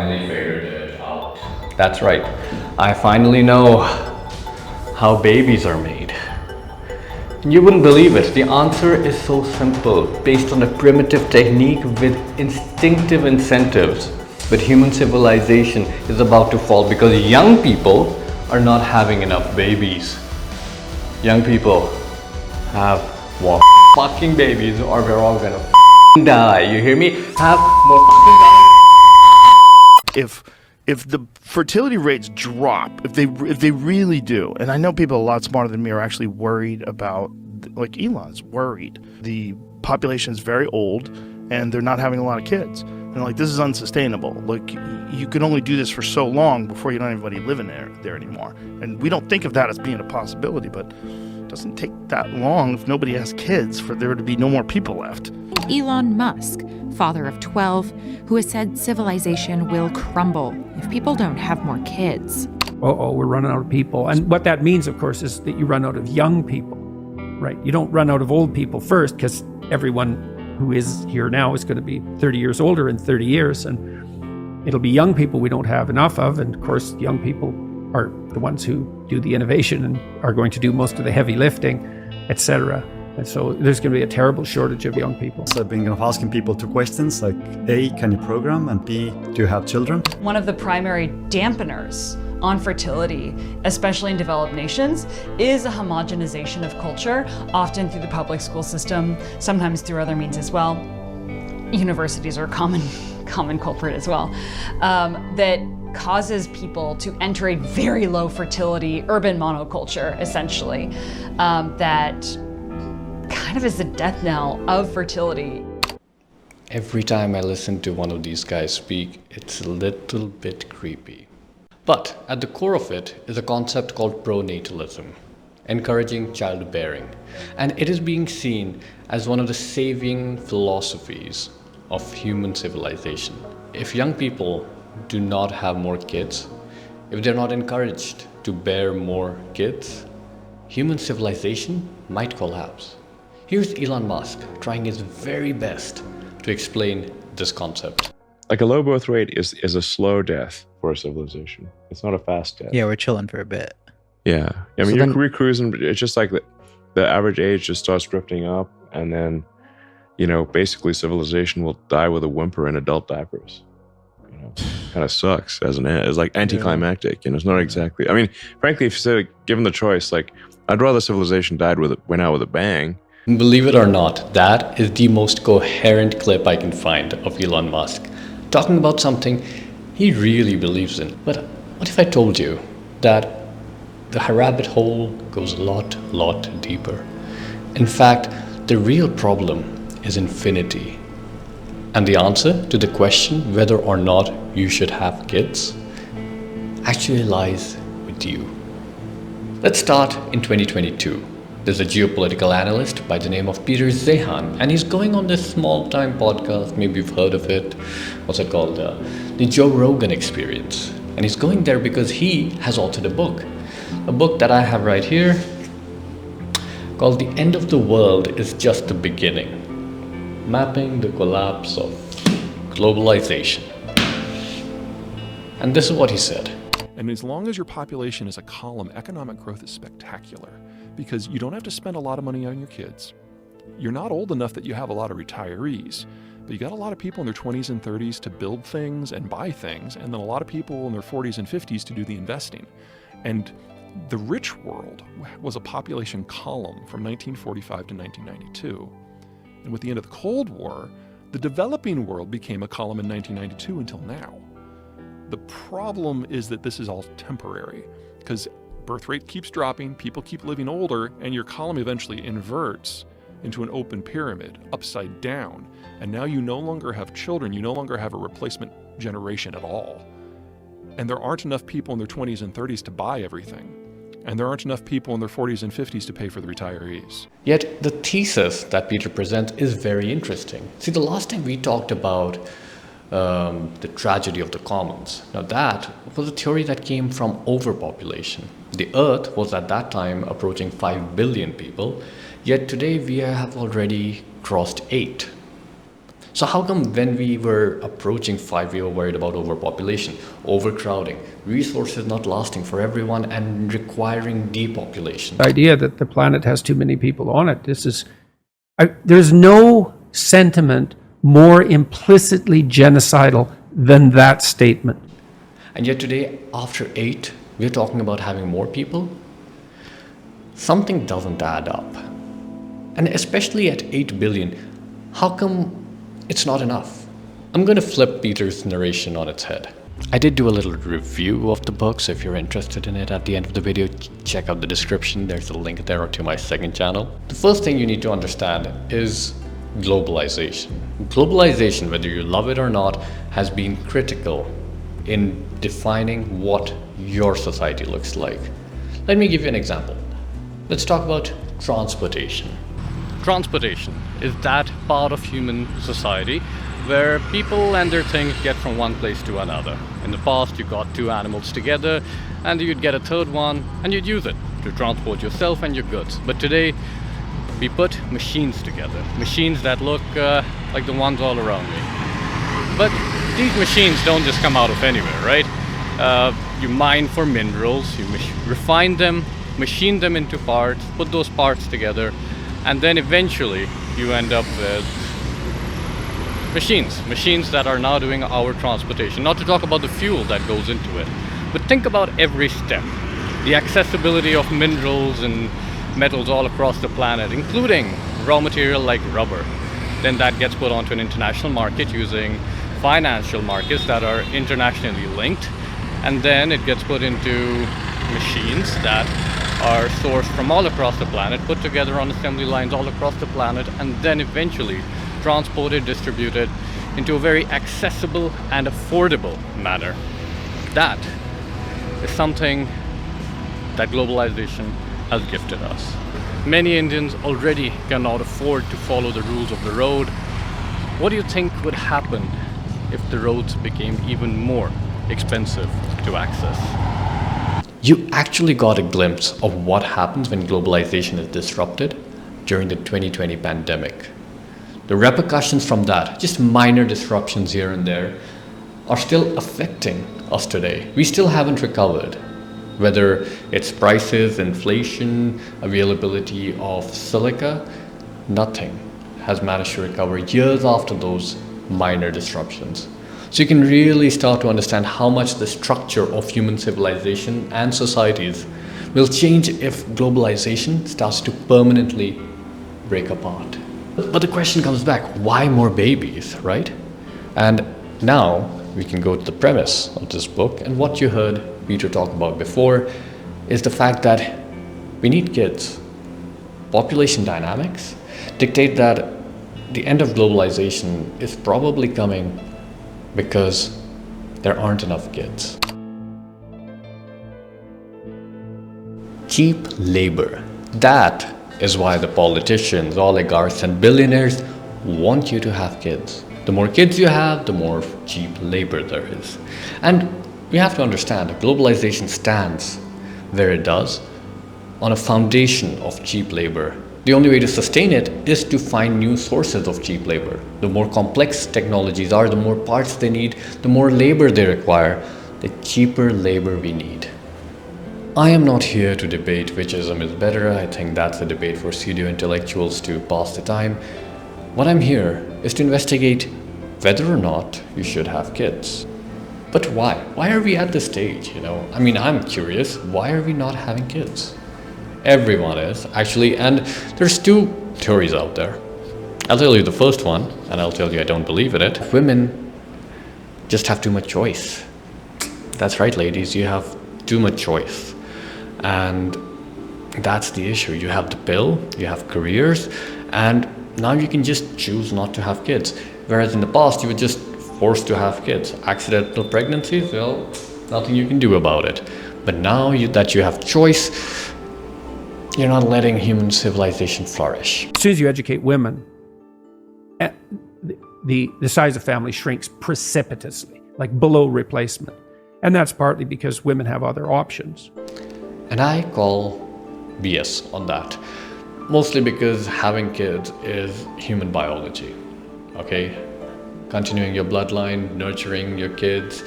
finally figured it out. That's right. I finally know how babies are made. You wouldn't believe it. The answer is so simple, based on a primitive technique with instinctive incentives. But human civilization is about to fall because young people are not having enough babies. Young people have more fucking babies or we're all gonna die. You hear me? Have more fucking babies. If the fertility rates drop, if they really do, and I know people a lot smarter than me are actually worried about, like Elon's worried. The population is very old and they're not having a lot of kids. And like, this is unsustainable. Like, you can only do this for so long before you don't have anybody living there anymore. And we don't think of that as being a possibility, but it doesn't take that long if nobody has kids for there to be no more people left. Elon Musk, father of 12, who has said civilization will crumble if people don't have more kids. We're running out of people. And what that means, of course, is that you run out of young people, right? You don't run out of old people first, because everyone who is here now is going to be 30 years older in 30 years. And it'll be young people we don't have enough of. And of course, young people are the ones who do the innovation and are going to do most of the heavy lifting, etc. And so there's going to be a terrible shortage of young people. So I've been asking people two questions, like A, can you program? And B, do you have children? One of the primary dampeners on fertility, especially in developed nations, is a homogenization of culture, often through the public school system, sometimes through other means as well. Universities are a common culprit as well, that causes people to enter a very low fertility urban monoculture, essentially, that kind of is the death knell of fertility. Every time I listen to one of these guys speak, it's a little bit creepy. But at the core of it is a concept called pronatalism, encouraging childbearing. And it is being seen as one of the saving philosophies of human civilization. If young people do not have more kids, if they're not encouraged to bear more kids, human civilization might collapse. Here's Elon Musk trying his very best to explain this concept. Like a low birth rate is a slow death for a civilization. It's not a fast death. Yeah, we're chilling for a bit. Yeah. I mean, you're cruising. It's just like the average age just starts drifting up. And then, basically civilization will die with a whimper in adult diapers. Kind of sucks, doesn't it? It's like anticlimactic. It's not exactly. I mean, frankly, if you say, given the choice, like, I'd rather civilization went out with a bang. Believe it or not, that is the most coherent clip I can find of Elon Musk, talking about something he really believes in. But what if I told you that the rabbit hole goes a lot deeper? In fact, the real problem is infinity. And the answer to the question whether or not you should have kids actually lies with you. Let's start in 2022. There's a geopolitical analyst by the name of Peter Zehan, and he's going on this small-time podcast, maybe you've heard of it. What's it called? The Joe Rogan Experience. And he's going there because he has authored a book that I have right here, called The End of the World is Just the Beginning, Mapping the Collapse of Globalization. And this is what he said. And as long as your population is a column, economic growth is spectacular because you don't have to spend a lot of money on your kids. You're not old enough that you have a lot of retirees, but you got a lot of people in their 20s and 30s to build things and buy things, and then a lot of people in their 40s and 50s to do the investing. And the rich world was a population column from 1945 to 1992. And with the end of the Cold War, the developing world became a column in 1992 until now. The problem is that this is all temporary because birth rate keeps dropping, people keep living older, and your column eventually inverts into an open pyramid, upside down. And now you no longer have children, you no longer have a replacement generation at all. And there aren't enough people in their 20s and 30s to buy everything. And there aren't enough people in their 40s and 50s to pay for the retarees. Yet the thesis that Peter presents is very interesting. See, the last time we talked about the tragedy of the commons. Now that was a theory that came from overpopulation. The Earth was at that time approaching 5 billion people, yet today we have already crossed 8. So how come when we were approaching 5, we were worried about overpopulation, overcrowding, resources not lasting for everyone, and requiring depopulation? The idea that the planet has too many people on it, there's no sentiment more implicitly genocidal than that statement. And yet today, after 8, we're talking about having more people? Something doesn't add up. And especially at 8 billion, how come it's not enough? I'm going to flip Peter's narration on its head. I did do a little review of the book, so if you're interested in it at the end of the video, check out the description. There's a link there to my second channel. The first thing you need to understand is globalization. Globalization, whether you love it or not, has been critical in defining what your society looks like. Let me give you an example. Let's talk about transportation. Transportation is that part of human society where people and their things get from one place to another. In the past, you got 2 animals together and you'd get a third one and you'd use it to transport yourself and your goods. But today, we put machines together, machines that look like the ones all around me. But these machines don't just come out of anywhere, right? You mine for minerals, you refine them, machine them into parts, put those parts together, and then eventually you end up with machines that are now doing our transportation. Not to talk about the fuel that goes into it, but think about every step. The accessibility of minerals and metals all across the planet, including raw material like rubber. Then that gets put onto an international market using financial markets that are internationally linked, and then it gets put into machines that are sourced from all across the planet, put together on assembly lines all across the planet, and then eventually transported, distributed into a very accessible and affordable manner. That is something that globalization has gifted us. Many Indians already cannot afford to follow the rules of the road. What do you think would happen if the roads became even more expensive to access? You actually got a glimpse of what happens when globalization is disrupted during the 2020 pandemic. The repercussions from that, just minor disruptions here and there, are still affecting us today. We still haven't recovered. Whether it's prices, inflation, availability of silica, nothing has managed to recover years after those minor disruptions. So you can really start to understand how much the structure of human civilization and societies will change if globalization starts to permanently break apart. But the question comes back, why more babies, right? And now we can go to the premise of this book, and what you heard Peter talk about before is the fact that we need kids. Population dynamics dictate that the end of globalization is probably coming because there aren't enough kids. Cheap labor. That is why the politicians, oligarchs, and billionaires want you to have kids. The more kids you have, the more cheap labor there is. And we have to understand that globalization stands where it does on a foundation of cheap labor. The only way to sustain it is to find new sources of cheap labor. The more complex technologies are, the more parts they need, the more labor they require, the cheaper labor we need. I am not here to debate which ism is better. I think that's a debate for pseudo-intellectuals to pass the time. What I'm here is to investigate whether or not you should have kids. But why? Why are we at this stage, I mean, I'm curious, why are we not having kids? Everyone is, actually, and there's 2 theories out there. I'll tell you the first one, and I'll tell you I don't believe in it. Women just have too much choice. That's right, ladies, you have too much choice. And that's the issue. You have the pill, you have careers, and now you can just choose not to have kids. Whereas in the past, you were just forced to have kids. Accidental pregnancies, well, nothing you can do about it. But now that you have choice, you're not letting human civilization flourish. As soon as you educate women, the size of family shrinks precipitously, like below replacement. And that's partly because women have other options. And I call BS on that. Mostly because having kids is human biology, okay? continuing your bloodline, nurturing your kids.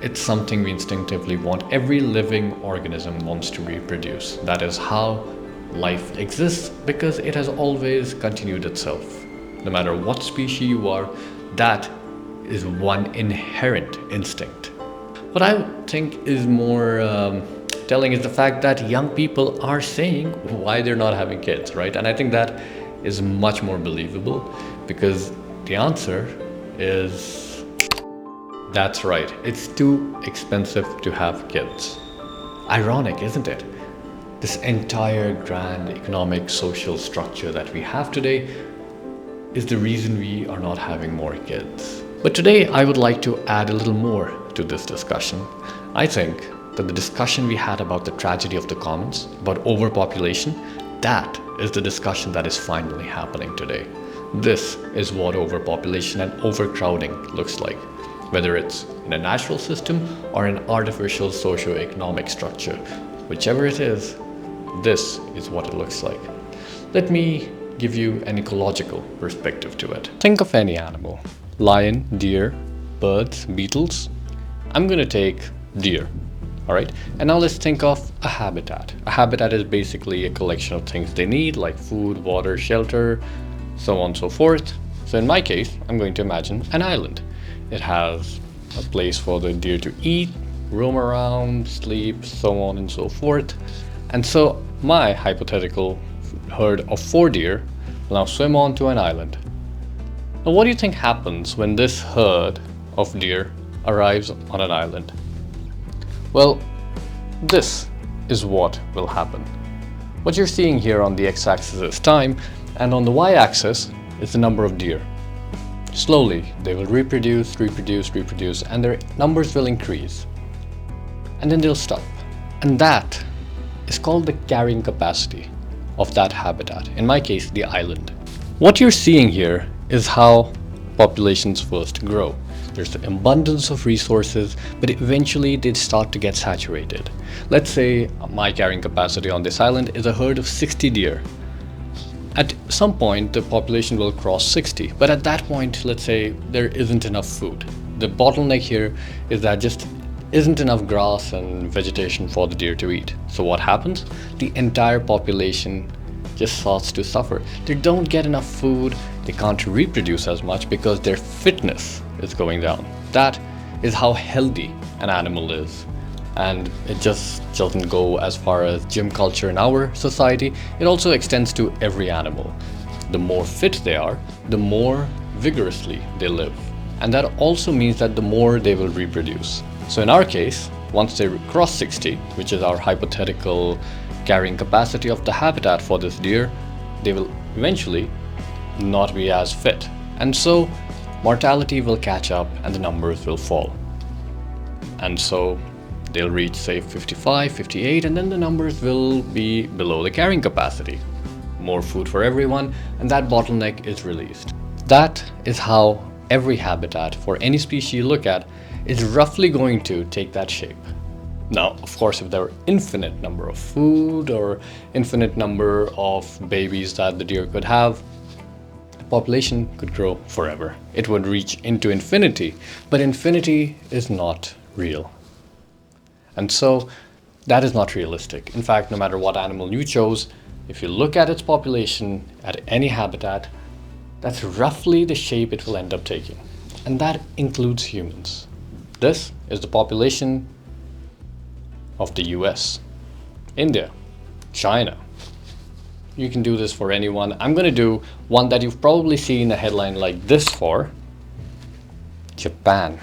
It's something we instinctively want. Every living organism wants to reproduce. That is how life exists, because it has always continued itself. No matter what species you are, that is one inherent instinct. What I think is more telling is the fact that young people are saying why they're not having kids, right? And I think that is much more believable, because the answer is that's right. It's too expensive to have kids. Ironic, isn't it? This entire grand economic social structure that we have today is the reason we are not having more kids. But today I would like to add a little more to this discussion. I think that the discussion we had about the tragedy of the commons, about overpopulation, that is the discussion that is finally happening today. This is what overpopulation and overcrowding looks like, whether it's in a natural system or an artificial socio-economic structure. Whichever it is, this is what it looks like. Let me give you an ecological perspective to it. Think of any animal: lion, deer, birds, beetles. I'm gonna take deer. All right, and now let's think of a habitat. A habitat is basically a collection of things they need, like food, water, shelter, so on and so forth. So in my case, I'm going to imagine an island. It has a place for the deer to eat, roam around, sleep, so on and so forth. And so my hypothetical herd of 4 deer will now swim onto an island. Now, what do you think happens when this herd of deer arrives on an island? Well, this is what will happen. What you're seeing here on the x-axis is time, and on the y-axis is the number of deer. Slowly, they will reproduce, and their numbers will increase. And then they'll stop. And that is called the carrying capacity of that habitat, in my case, the island. What you're seeing here is how populations first grow. There's an abundance of resources, but eventually they start to get saturated. Let's say my carrying capacity on this island is a herd of 60 deer. At some point, the population will cross 60, but at that point, let's say there isn't enough food. The bottleneck here is that just isn't enough grass and vegetation for the deer to eat. So what happens? The entire population just starts to suffer. They don't get enough food, they can't reproduce as much because their fitness is going down. That is how healthy an animal is. And it just doesn't go as far as gym culture in our society. It also extends to every animal. The more fit they are, the more vigorously they live. And that also means that the more they will reproduce. So in our case, once they cross 60, which is our hypothetical carrying capacity of the habitat for this deer, they will eventually not be as fit. And so mortality will catch up and the numbers will fall. And so they'll reach, say, 55, 58, and then the numbers will be below the carrying capacity. More food for everyone, and that bottleneck is released. That is how every habitat for any species you look at is roughly going to take that shape. Now, of course, if there were infinite number of food or infinite number of babies that the deer could have, the population could grow forever. It would reach into infinity, but infinity is not real. And so that is not realistic. In fact, no matter what animal you chose, if you look at its population at any habitat, that's roughly the shape it will end up taking. And that includes humans. This is the population of the US, India, China. You can do this for anyone. I'm going to do one that you've probably seen a headline like this for: Japan.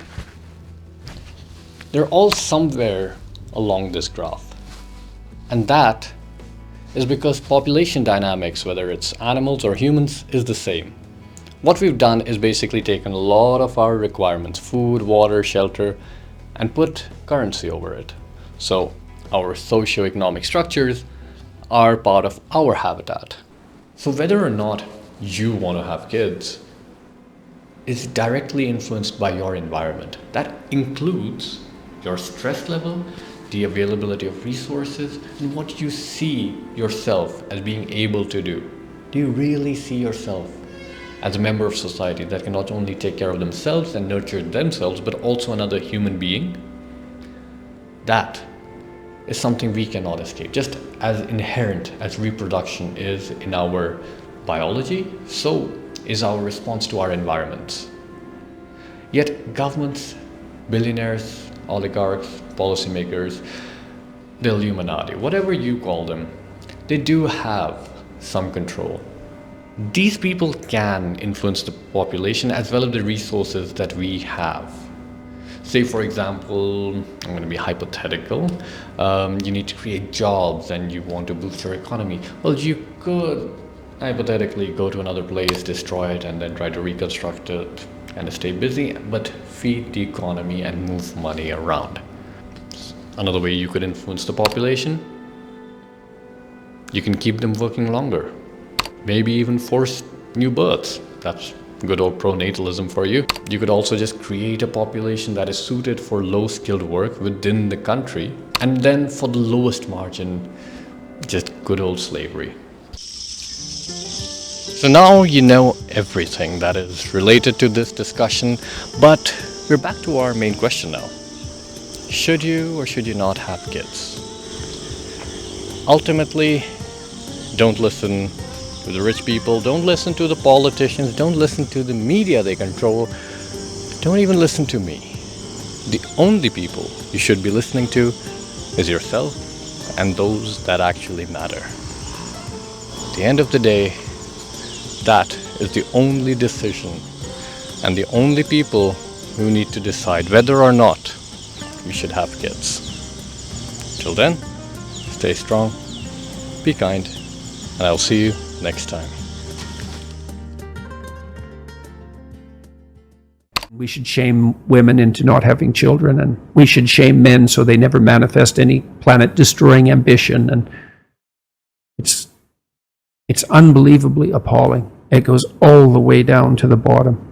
They're all somewhere along this graph. And that is because population dynamics, whether it's animals or humans, is the same. What we've done is basically taken a lot of our requirements, food, water, shelter, and put currency over it. So our socio-economic structures are part of our habitat. So whether or not you want to have kids is directly influenced by your environment. That includes your stress level, the availability of resources, and what you see yourself as being able to do. Do you really see yourself as a member of society that can not only take care of themselves and nurture themselves, but also another human being, that is something we cannot escape. Just as inherent as reproduction is in our biology, so is our response to our environments. Yet governments, billionaires, oligarchs, policymakers, the Illuminati, whatever you call them, they do have some control. These people can influence the population as well as the resources that we have. Say, for example, I'm going to be hypothetical, you need to create jobs and you want to boost your economy. Well, you could hypothetically go to another place, destroy it, and then try to reconstruct it and stay busy, but feed the economy and move money around. Another way you could influence the population, you can keep them working longer. Maybe even force new births. That's good old pronatalism for you. You could also just create a population that is suited for low-skilled work within the country, and then for the lowest margin, just good old slavery. So now you know everything that is related to this discussion, but we're back to our main question now. Should you or should you not have kids? Ultimately, don't listen to the rich people, don't listen to the politicians, don't listen to the media they control, don't even listen to me. The only people you should be listening to is yourself and those that actually matter. At the end of the day, that is the only decision and the only people who need to decide whether or not we should have kids. Till then, stay strong, be kind, and I'll see you next time. We should shame women into not having children, and we should shame men so they never manifest any planet-destroying ambition. And it's unbelievably appalling. It goes all the way down to the bottom.